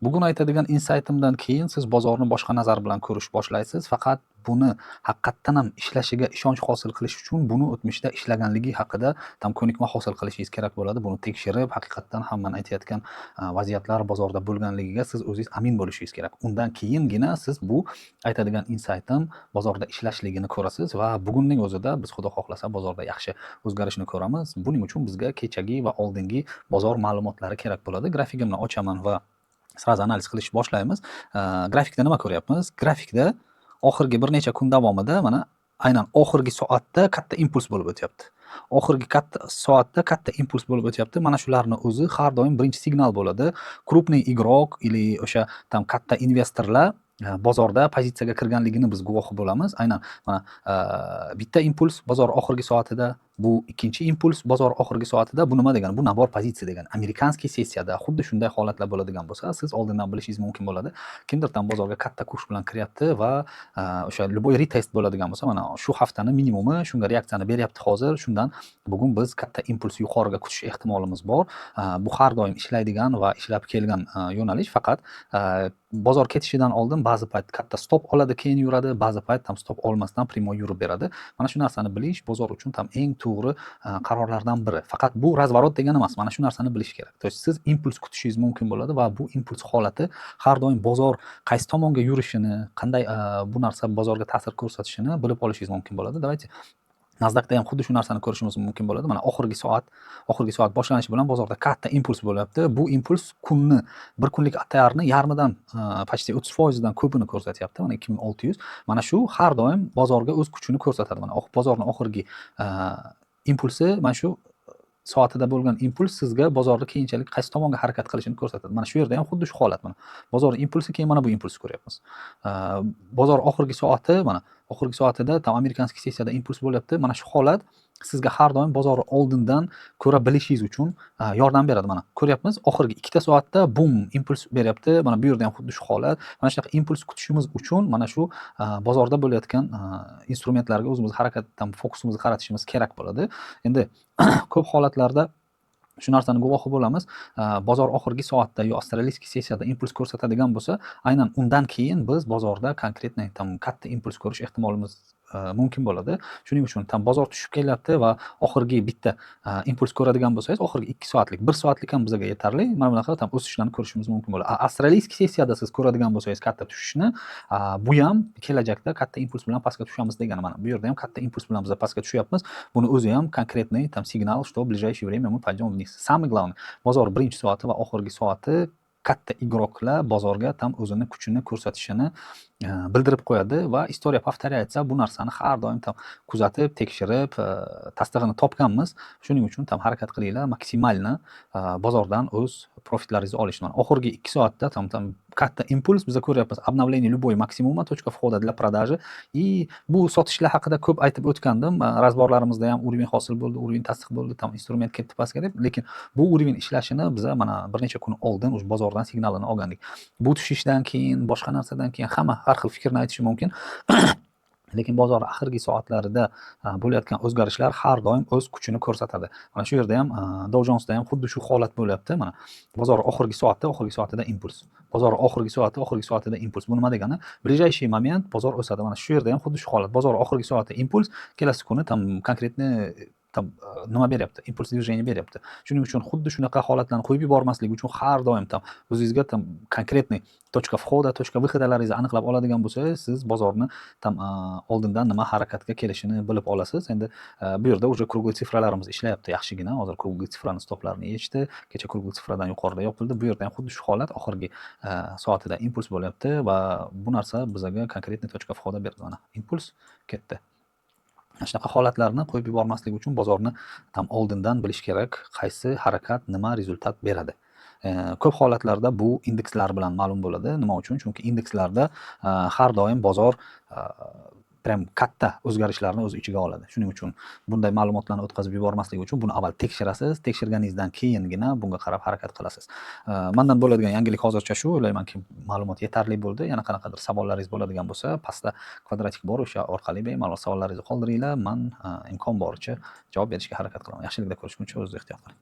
bugun aytadigan insightimdan keyin siz bozorni boshqa nazar bilan ko'rish boshlaysiz. Faqat buni haqiqatdan ham ishlashiga ishonch hosil qilish uchun buni o'tmishda ishlaganligi haqida ko'nikma hosil qilishingiz kerak bo'ladi. Buni tekshirib, haqiqatdan ham men aytayotgan vaziyatlar bozorda bo'lganligiga siz o'zingiz amin bo'lishingiz kerak. Undan keyingina siz bu aytadigan insight'im bozorda ishlashligini ko'rasiz va bugunning o'zida biz xudo xohlasa bozorda yaxshi o'zgarishni ko'ramiz. Buning uchun bizga kechagi va oldingi bozor ma'lumotlari kerak bo'ladi. Grafikimni ochaman va sraz analiz qilish boshlaymiz. Grafikda nima ko'ryapmiz? Grafikda oxirgi bir necha kun davomida mana aynan oxirgi soatda katta impuls bo'lib o'tyapti. Oxirgi soatda katta impuls bo'lib o'tyapti. Mana shularni o'zi har doim birinchi signal bo'ladi. Krupniy igrok ili o'sha katta investorlar bozorda pozitsiyaga kirganligini biz guvohi bo'lamiz. Aynan mana bitta impuls bozor oxirgi soatida, bu ikkinchi impuls bozor oxirgi soatida. Bu nima degani? Bu nabor pozitsiya degani. Amerikanskiy sessiyada xuddi shunday holatlar bo'ladigan bo'lsa, siz oldindan bilishingiz mumkin bo'ladi. Kimdir bozorga katta kurs bilan kiryapti va o'sha любой retest bo'ladigan bo'lsa, mana shu haftani minimumi shunga reaksiyani beryapti hozir. Shundan bugun biz katta impuls yuqoriga kutish ehtimolimiz bor. Bu har doim ishlaydigan va ishlab kelgan yo'nalish. Faqat bozor ketishidan oldin ba'zi payt katta stop oladi, keyin yuradi, ba'zi payt stop olmasdan primo yurib beradi. Mana shu narsani bilish bozor uchun eng to'g'ri qarorlardan biri. Faqat bu razvorot degani emas. Mana shu narsani bilish kerak. To siz impuls kutishingiz mumkin bo'ladi va bu impuls holati har doim bozor qaysi tomonga yurishini, qanday bu narsa bozorga ta'sir ko'rsatishini bilib olishingiz mumkin bo'ladi. Давайте Nasdaqda ham xuddi shu narsani ko'rishimiz mumkin bo'ladi. Mana oxirgi soat boshlanishi bilan bozorda katta impuls bo'lyapti. Bu impuls kunni bir kunlik ATRni yarmidan почти 30% dan ko'pini ko'rsatyapti. Mana 2600. Mana shu har doim bozorga o'z kuchini ko'rsatadi. Mana bozorning oxirgi impulsi mana shu soatida bo'lgan impuls sizga bozorda keyinchalik qaysi tomonga harakat qilishini ko'rsatadi. Mana shu yerda ham xuddi shu holat. Mana bozor impulsi, keyin mana bu impulsni ko'ryapmiz. Bozor oxirgi soatida amerikanskiy sessiyada impuls bo'lyapti. Mana shu holat sizga har doim bozorni oldindan ko'ra bilishingiz uchun yordam beradi. Mana ko'ryapmiz, oxirgi 2 soatda bum impuls beryapti. Mana bu yerda ham xuddi shu holat. Mana shunaqa impuls kutishimiz uchun mana shu bozorda bo'layotgan instrumentlarga o'zimiz harakatdan fokusimizni qaratishimiz kerak bo'ladi. Endi ko'p holatlarda shu narsani guvohi bo'lamiz. Bozor oxirgi soatda yo avstraliyskiy sessiyada impuls ko'rsatadigan bo'lsa, aynan undan keyin biz bozorda konkretniy katta impuls ko'rish ehtimolimiz mumkin bo'ladi. Shuning uchun bozor tushib kelyapti va oxirgi bitta impuls ko'radigan bo'lsangiz, oxirgi 2 soatlik, 1 soatlik ham bizga yetarli. Mana bunaqa o'sishlarni ko'rishimiz mumkin bo'ladi. Avstraliyskiy sessiyada siz ko'radigan bo'lsangiz katta tushishni, bu ham kelajakda katta impuls bilan pastga tushamiz degani. Mana bu yerda ham katta impuls bilan biz pastga tushyapmiz. Buni o'zi ham konkretniy signal, что в ближайшее время мы пойдем вниз. Самое главное, bozor birinchi soati va oxirgi soati katta igroklar bozorga o'zini kuchini ko'rsatishini bildirib qo'yadi va istoriya повторяется. Bu narsani har doim kuzatib, tekshirib, tasdig'ini topganmiz. Shuning uchun harakat qilinglar, maksimalni bozordan o'z profitlaringizni olishni. Oxirgi 2 soatda katta impuls biz ko'ryapmiz. Обновление любой максимума, точка входа для продажи. И bu sotishlar haqida ko'p aytib o'tgandim. Razborlarimizda ham уровень hosil bo'ldi, уровень tasdiq bo'ldi, instrument ketdi pastga deb. Lekin bu уровень ishlashini biz mana bir necha kun oldin o'sha bozordan signalini olgandik. Bu tushishdan keyin, boshqa narsadan keyin hamma har xil fikrni aytishi mumkin. Lekin bozor oxirgi soatlarida bo'layotgan o'zgarishlar har doim o'z kuchini ko'rsatadi. Mana shu yerda ham Dow Jonesda ham xuddi shu holat bo'lyapti. Mana bozor oxirgi soatida impuls. Bozor oxirgi soatida impuls. Bu nima degani? Ближайший момент bozor o'sadi. Mana shu yerda ham xuddi shu holat. Bozor oxirgi soatida impuls, kelasi kuni konkretniy nima beryapti? Impuls движение beryapti. Shuning uchun xuddi shunaqa holatlarni qo'yib yubormaslik uchun har doim o'zingizga konkretniy точка входа, точка выходalaringizni aniqlab oladigan bo'lsangiz, siz bozorni oldindan nima harakatga kelishini bilib olasiz. Endi bu yerda уже круглый sifralarimiz ishlayapti yaxshigina. Hozir круглый sifrani stoplarini yechdi. Kecha круглый sifradan yuqorida yopildi. Bu yerda ham xuddi shu holat, oxirgi soatida impuls bo'lyapti va bu narsa bizga konkretniy точка входа berdi. Mana impuls ketdi. Shunaqa holatlarni qo'yib yubormaslik uchun bozorni oldindan bilish kerak, qaysi harakat nima rezultat beradi. Ko'p holatlarda bu indekslar bilan ma'lum bo'ladi. Nima uchun? Chunki indekslarda har doim bozor prям katta o'zgarishlarni o'z ichiga oladi. Shuning uchun bunday ma'lumotlarni o'tkazib yubormaslik uchun buni avval tekshirasiz, tekshirganingizdan keyingina bunga qarab harakat qilasiz. Mendan bo'ladigan yangilik hozircha shu. O'ylaymanki, ma'lumot yetarli bo'ldi. Yana qanaqadir savollaringiz bo'ladigan bo'lsa, pastda kvadratik bor, o'sha orqali bemalol savollaringizni qoldiringlar. Men imkon boricha javob berishga harakat qilaman. Yaxshilikda ko'rishguncha o'zingiz ehtiyot qiling.